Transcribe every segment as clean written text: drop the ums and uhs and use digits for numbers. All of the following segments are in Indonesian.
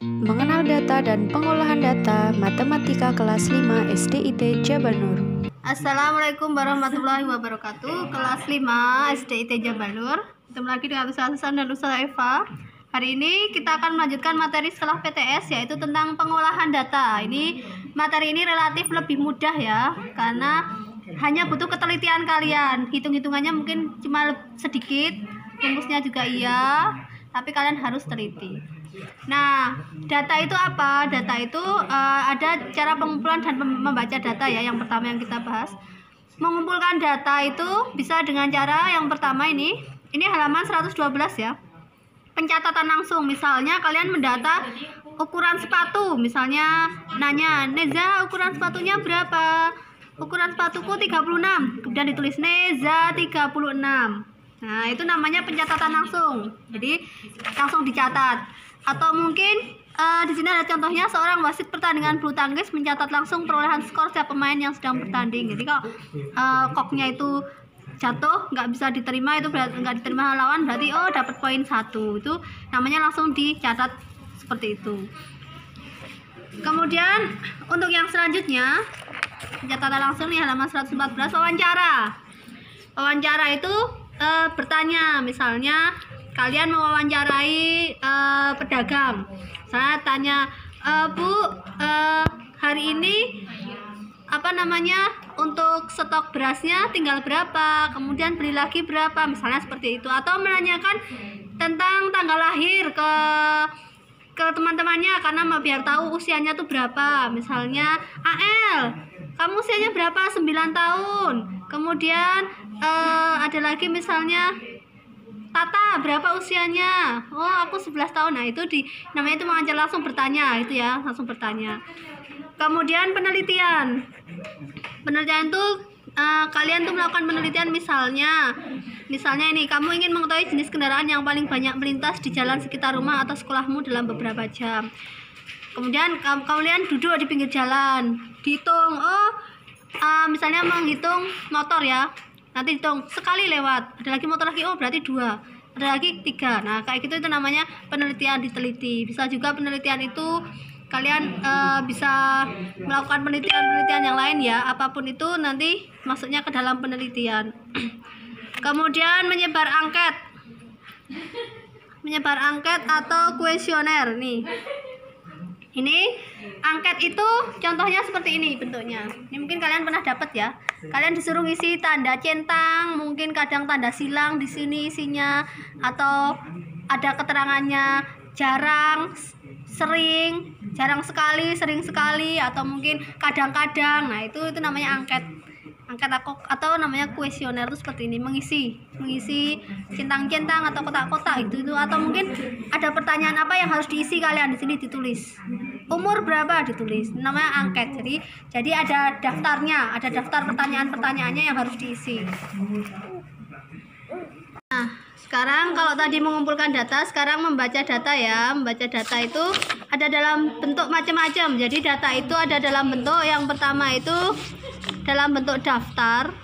Mengenal data dan pengolahan data Matematika kelas 5 SDIT Jabal Nur. Assalamualaikum warahmatullahi wabarakatuh. Kelas 5 SDIT Jabal Nur. Ketemu lagi dengan Ustaz Hasan dan Ustaz Eva. Hari ini kita akan melanjutkan materi setelah PTS, yaitu tentang pengolahan data. Materi ini relatif lebih mudah ya, karena hanya butuh ketelitian kalian. Hitung-hitungannya mungkin cuma sedikit, rumusnya juga iya, tapi kalian harus teliti. Nah, data itu apa? Data itu ada cara pengumpulan dan membaca data ya. Yang pertama yang kita bahas, mengumpulkan data itu bisa dengan cara yang pertama ini halaman 112 ya. Pencatatan langsung. Misalnya kalian mendata ukuran sepatu, misalnya nanya, "Neza, ukuran sepatunya berapa?" "Ukuran sepatuku 36." Kemudian ditulis Neza 36. Nah, itu namanya pencatatan langsung. Jadi langsung dicatat. Atau mungkin di sini ada contohnya, seorang wasit pertandingan bulu tangkis mencatat langsung perolehan skor setiap pemain yang sedang bertanding. Jadi kalau koknya itu jatuh nggak bisa diterima, itu berarti nggak diterima lawan, berarti dapat poin 1. Itu namanya langsung dicatat seperti itu. Kemudian untuk yang selanjutnya, pencatatan langsung nih halaman 114, wawancara. Wawancara itu bertanya, misalnya kalian mewawancarai pedagang. Saya tanya, "Bu, hari ini untuk stok berasnya tinggal berapa? Kemudian beli lagi berapa?" Misalnya seperti itu. Atau menanyakan tentang tanggal lahir ke teman-temannya, karena biar tahu usianya tuh berapa. Misalnya, "AL, kamu usianya berapa?" 9 tahun. Kemudian ada lagi misalnya, "Tata, berapa usianya?" "Oh, aku 11 tahun." Nah, itu namanya itu wawancara langsung, bertanya itu ya, langsung bertanya. Kemudian penelitian. Penelitian itu kalian tuh melakukan penelitian, misalnya ini, kamu ingin mengetahui jenis kendaraan yang paling banyak melintas di jalan sekitar rumah atau sekolahmu dalam beberapa jam. Kemudian kalian duduk di pinggir jalan, dihitung, misalnya menghitung motor ya. Nanti hitung sekali lewat, ada lagi motor lagi, berarti 2, ada lagi 3. Nah, kayak gitu, itu namanya penelitian, diteliti. Bisa juga penelitian itu kalian bisa melakukan penelitian yang lain ya, apapun itu nanti masuknya ke dalam penelitian. Kemudian menyebar angket atau kuesioner nih. Ini angket itu contohnya seperti ini bentuknya. Ini mungkin kalian pernah dapat ya. Kalian disuruh ngisi tanda centang, mungkin kadang tanda silang di sini isinya, atau ada keterangannya jarang, sering, jarang sekali, sering sekali, atau mungkin kadang-kadang. Nah, itu namanya angket atau namanya kuesioner. Itu seperti ini, mengisi centang-centang atau kotak-kotak itu, atau mungkin ada pertanyaan apa yang harus diisi, kalian di sini ditulis umur berapa, ditulis, namanya angket. Jadi ada daftarnya, ada daftar pertanyaan-pertanyaannya yang harus diisi. Nah, sekarang kalau tadi mengumpulkan data, sekarang membaca data ya. Membaca data itu ada dalam bentuk macam-macam. Jadi data itu ada dalam bentuk, yang pertama itu dalam bentuk daftar,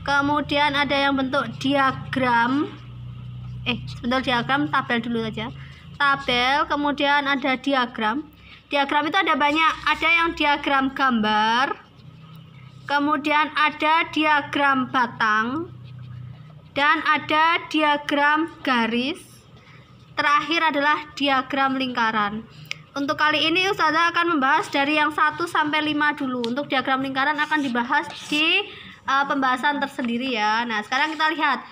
kemudian ada yang bentuk diagram, tabel dulu saja, tabel, kemudian ada diagram. Diagram itu ada banyak, ada yang diagram gambar, kemudian ada diagram batang, dan ada diagram garis, terakhir adalah diagram lingkaran. Untuk kali ini Ustazah akan membahas dari yang 1 sampai 5 dulu. Untuk diagram lingkaran akan dibahas di pembahasan tersendiri ya. Nah, sekarang kita lihat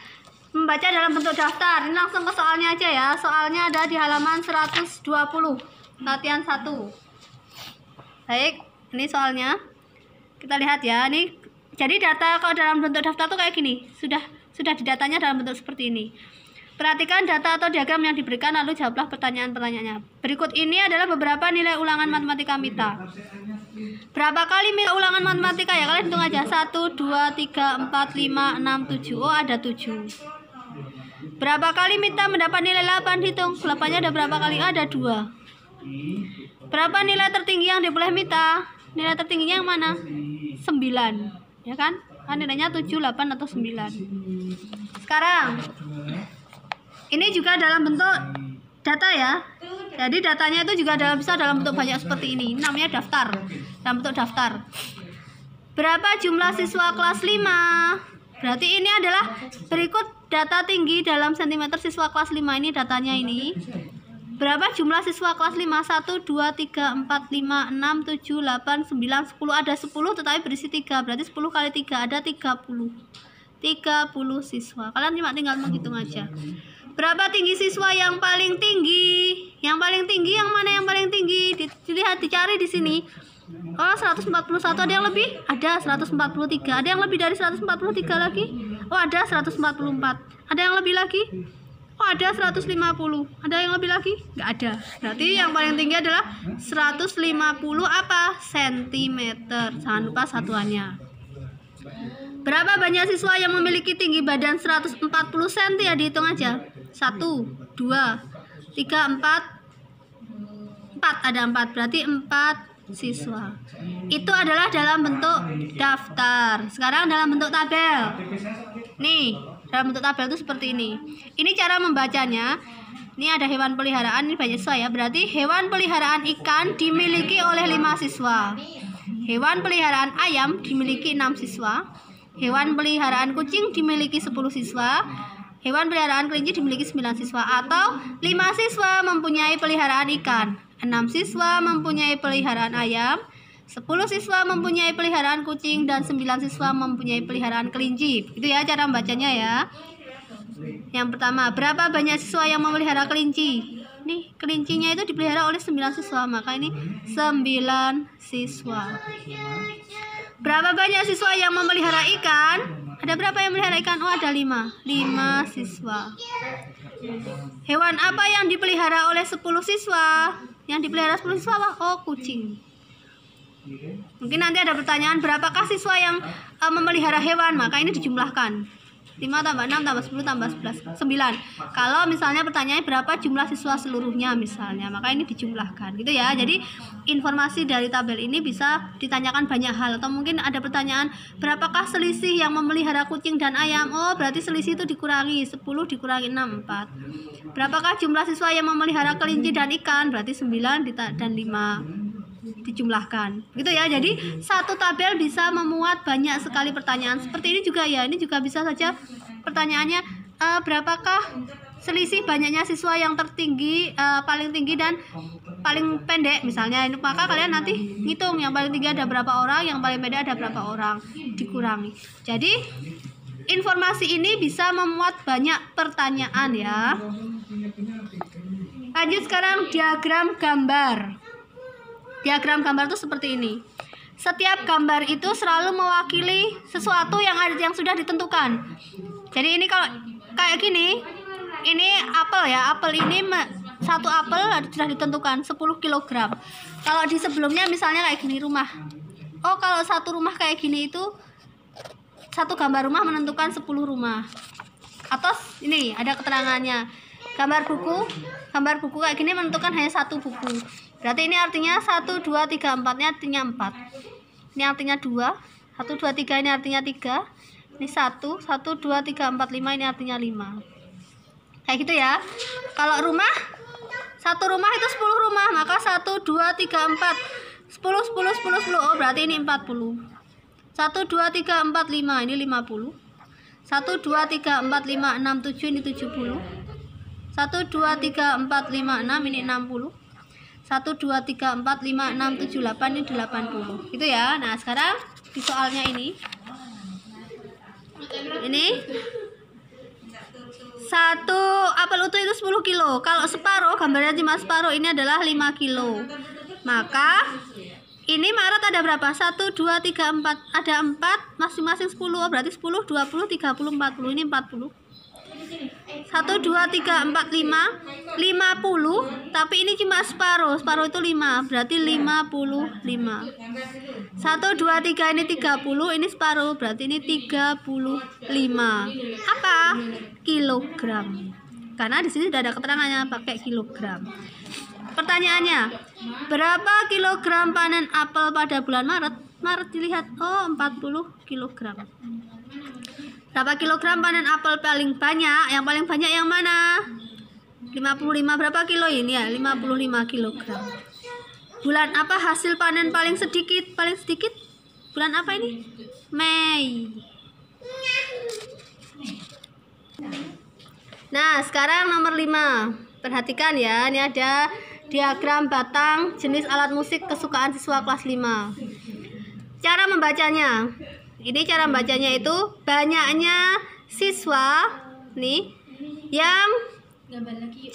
membaca dalam bentuk daftar. Ini langsung ke soalnya aja ya. Soalnya ada di halaman 120, latihan 1. Baik, ini soalnya. Kita lihat ya. Ini jadi data kalau dalam bentuk daftar tuh kayak gini. Sudah didatanya dalam bentuk seperti ini. Perhatikan data atau diagram yang diberikan, lalu jawablah pertanyaan-pertanyaannya. Berikut ini adalah beberapa nilai ulangan matematika Mita. Berapa kali Mita ulangan matematika ya? Kalian hitung aja. 1, 2, 3, 4, 5, 6, 7. Oh, ada 7. Berapa kali Mita mendapat nilai 8? Hitung. 8-nya ada berapa kali? Ada 2. Berapa nilai tertinggi yang diperoleh Mita? Nilai tertingginya yang mana? 9. Ya kan? Nilainya 7, 8, atau 9. Sekarang ini juga dalam bentuk data ya. Jadi datanya itu juga bisa dalam bentuk banyak seperti ini. Ini namanya daftar. Dalam bentuk daftar. Berapa jumlah siswa kelas 5? Berarti ini adalah berikut data tinggi dalam sentimeter siswa kelas 5. Ini datanya ini. Berapa jumlah siswa kelas 5? 1, 2, 3, 4, 5, 6, 7, 8, 9, 10. Ada 10 tetapi berisi 3. Berarti 10 kali 3 ada 30. 30 siswa. Kalian cuma tinggal menghitung aja. Berapa tinggi siswa yang paling tinggi? Yang paling tinggi yang mana yang paling tinggi? Dilihat, dicari di sini. Oh, 141. Ada yang lebih? Ada 143. Ada yang lebih dari 143 lagi? Oh, ada 144. Ada yang lebih lagi? Oh, ada 150. Ada yang lebih lagi? Nggak ada. Berarti yang paling tinggi adalah 150 apa? Sentimeter. Jangan lupa satuannya. Berapa banyak siswa yang memiliki tinggi badan 140 cm? Ya, dihitung aja. 1, 2, 3, 4. 4, ada 4. Berarti 4 siswa. Itu adalah dalam bentuk daftar. Sekarang dalam bentuk tabel. Nih, dalam bentuk tabel itu seperti ini. Ini cara membacanya. Ini ada hewan peliharaan, ini banyak siswa ya. Berarti hewan peliharaan ikan dimiliki oleh 5 siswa. Hewan peliharaan ayam dimiliki 6 siswa. Hewan peliharaan kucing dimiliki 10 siswa. Hewan peliharaan kelinci dimiliki 9 siswa. Atau 5 siswa mempunyai peliharaan ikan, 6 siswa mempunyai peliharaan ayam, 10 siswa mempunyai peliharaan kucing, dan 9 siswa mempunyai peliharaan kelinci. Itu ya cara membacanya ya. Yang pertama, berapa banyak siswa yang memelihara kelinci? Nih, kelincinya itu dipelihara oleh 9 siswa, maka ini 9 siswa. Berapa banyak siswa yang memelihara ikan? Ada berapa yang memelihara ikan? Oh, ada 5 siswa. Hewan apa yang dipelihara oleh 10 siswa? Yang dipelihara 10 siswa apa? Oh, kucing. Mungkin nanti ada pertanyaan, berapakah siswa yang memelihara hewan? Maka ini dijumlahkan. 5 tambah 6 tambah 10 tambah 11, 9. Kalau misalnya pertanyaannya berapa jumlah siswa seluruhnya misalnya, maka ini dijumlahkan gitu ya. Jadi informasi dari tabel ini bisa ditanyakan banyak hal. Atau mungkin ada pertanyaan, berapakah selisih yang memelihara kucing dan ayam? Oh, berarti selisih itu dikurangi 10 dikurangi 6, 4. Berapakah jumlah siswa yang memelihara kelinci dan ikan? Berarti 9 dan 5 dijumlahkan gitu ya. Jadi satu tabel bisa memuat banyak sekali pertanyaan seperti ini juga ya. Ini juga bisa saja pertanyaannya, berapakah selisih banyaknya siswa yang tertinggi, paling tinggi dan paling pendek misalnya. Maka kalian nanti ngitung yang paling tinggi ada berapa orang, yang paling pendek ada berapa orang, dikurangi. Jadi informasi ini bisa memuat banyak pertanyaan ya. Lanjut sekarang diagram gambar. Diagram gambar itu seperti ini. Setiap gambar itu selalu mewakili sesuatu yang sudah ditentukan. Jadi ini kalau kayak gini, ini apel ya. Apel ini satu apel sudah ditentukan 10 kg. Kalau di sebelumnya misalnya kayak gini rumah. Oh, kalau satu rumah kayak gini itu satu gambar rumah menentukan 10 rumah. Atau ini ada keterangannya. Gambar buku kayak gini menentukan hanya satu buku. Berarti ini artinya 1, 2, 3, 4 ini artinya 4. Ini artinya 2. 1, 2, 3 ini artinya 3. Ini 1, 1, 2, 3, 4, 5 ini artinya 5. Kayak gitu ya. Kalau rumah, satu rumah itu 10 rumah, maka 1, 2, 3, 4 10, 10, 10, 10. Oh, berarti ini 40. 1, 2, 3, 4, 5 ini 50. 1, 2, 3, 4, 5, 6, 7 ini 70. 1, 2, 3, 4, 5, 6 ini 60. 1, 2, 3, 4, 5, 6, 7, 8 ini 80. Gitu ya. Nah, sekarang di soalnya ini satu apel utuh itu 10 kilo. Kalau separuh, gambarnya cuma separuh, ini adalah 5 kilo. Maka ini Maret ada berapa? 1, 2, 3, 4. Ada 4, masing-masing 10. Berarti 10, 20, 30, 40. Ini 40. 1, 2, 3, 4, 5 50, tapi ini cuma separuh itu 5, berarti 55. 1, 2, 3 ini 30, ini separuh, berarti ini 35. Apa? Kilogram. Karena di sini sudah ada keterangannya pakai kilogram. Pertanyaannya, berapa kilogram panen apel pada bulan Maret? Maret dilihat, oh 40 kilogram. Berapa kilogram panen apel paling banyak? Yang paling banyak yang mana? 55 berapa kilo ini ya? 55 kilogram. Bulan apa hasil panen paling sedikit? Paling sedikit? Bulan apa ini? Mei. Nah, sekarang nomor 5. Perhatikan ya, ini ada diagram batang jenis alat musik kesukaan siswa kelas 5. Cara membacanya. Ini cara membacanya itu banyaknya siswa nih yang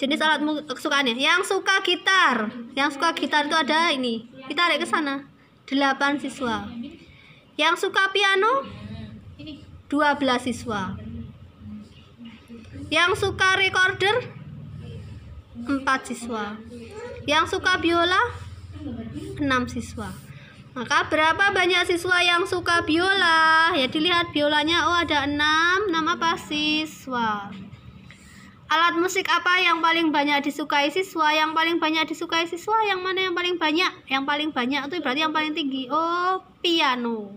jenis alat kesukaannya. Yang suka gitar. Yang suka gitar itu ada ini. Kita tarik ke sana. 8 siswa. Yang suka piano 12 siswa. Yang suka recorder 4 siswa. Yang suka biola 6 siswa. Maka berapa banyak siswa yang suka biola? Ya dilihat biolanya, oh ada 6 apa siswa. Alat musik apa yang paling banyak disukai siswa? Yang paling banyak disukai siswa yang mana yang paling banyak? Yang paling banyak itu berarti yang paling tinggi. Oh, piano.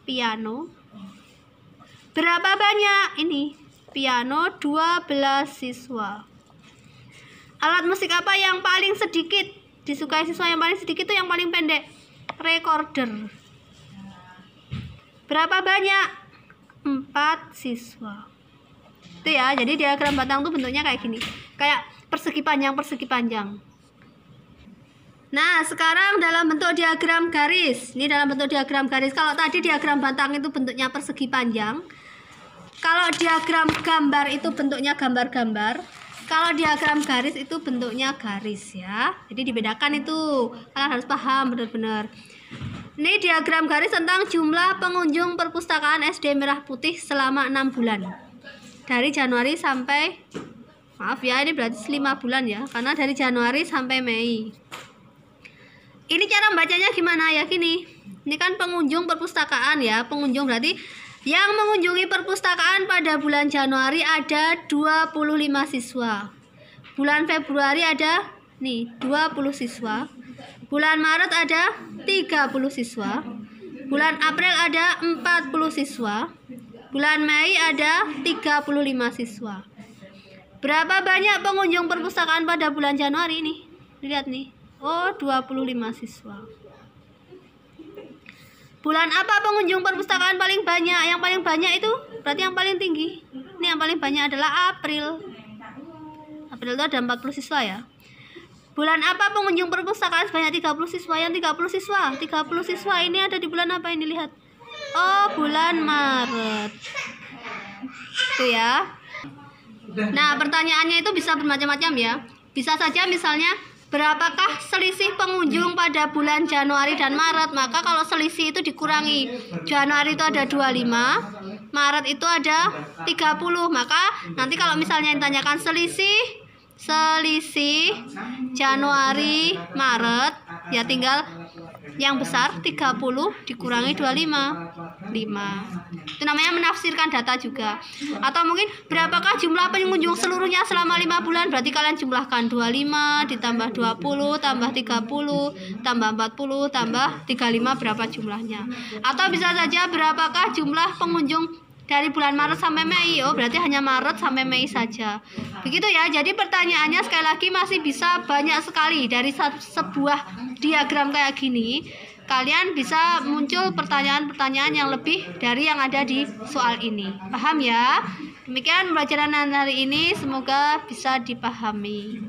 Piano. Berapa banyak? Ini piano 12 siswa. Alat musik apa yang paling sedikit disukai siswa? Yang paling sedikit itu yang paling pendek. Recorder. Berapa banyak? 4 siswa. Itu ya, jadi diagram batang tuh bentuknya kayak gini. Kayak persegi panjang. Nah, sekarang dalam bentuk diagram garis. Ini dalam bentuk diagram garis. Kalau tadi diagram batang itu bentuknya persegi panjang. Kalau diagram gambar itu bentuknya gambar-gambar. Kalau diagram garis itu bentuknya garis ya. Jadi dibedakan itu. Kalian harus paham benar-benar. Ini diagram garis tentang jumlah pengunjung perpustakaan SD Merah Putih selama 6 bulan. Dari Januari sampai, maaf ya, ini berarti 5 bulan ya. Karena dari Januari sampai Mei. Ini cara membacanya gimana ya, gini. Ini kan pengunjung perpustakaan ya. Pengunjung berarti yang mengunjungi perpustakaan pada bulan Januari ada 25 siswa. Bulan Februari ada nih 20 siswa. Bulan Maret ada 30 siswa. Bulan April ada 40 siswa. Bulan Mei ada 35 siswa. Berapa banyak pengunjung perpustakaan pada bulan Januari ini? Lihat nih. Oh, 25 siswa. Bulan apa pengunjung perpustakaan paling banyak? Yang paling banyak itu berarti yang paling tinggi. Ini yang paling banyak adalah April. April itu ada 40 siswa ya. Bulan apa pengunjung perpustakaan sebanyak 30 siswa? Yang 30 siswa. 30 siswa ini ada di bulan apa ini? Lihat. Oh, bulan Maret. Itu ya. Nah, pertanyaannya itu bisa bermacam-macam ya. Bisa saja misalnya, berapakah selisih pengunjung pada bulan Januari dan Maret? Maka kalau selisih itu dikurangi. Januari itu ada 25, Maret itu ada 30. Maka nanti kalau misalnya ditanyakan selisih Januari, Maret, ya tinggal yang besar 30 dikurangi 25, 5. Itu namanya menafsirkan data juga. Atau mungkin berapakah jumlah pengunjung seluruhnya selama 5 bulan? Berarti kalian jumlahkan 25 ditambah 20 tambah 30 tambah 40 tambah 35, berapa jumlahnya. Atau bisa saja berapakah jumlah pengunjung dari bulan Maret sampai Mei? Oh, berarti hanya Maret sampai Mei saja. Begitu ya. Jadi pertanyaannya sekali lagi masih bisa banyak sekali. Dari sebuah diagram kayak gini, kalian bisa muncul pertanyaan-pertanyaan yang lebih dari yang ada di soal ini. Paham ya? Demikian pembelajaran hari ini, semoga bisa dipahami.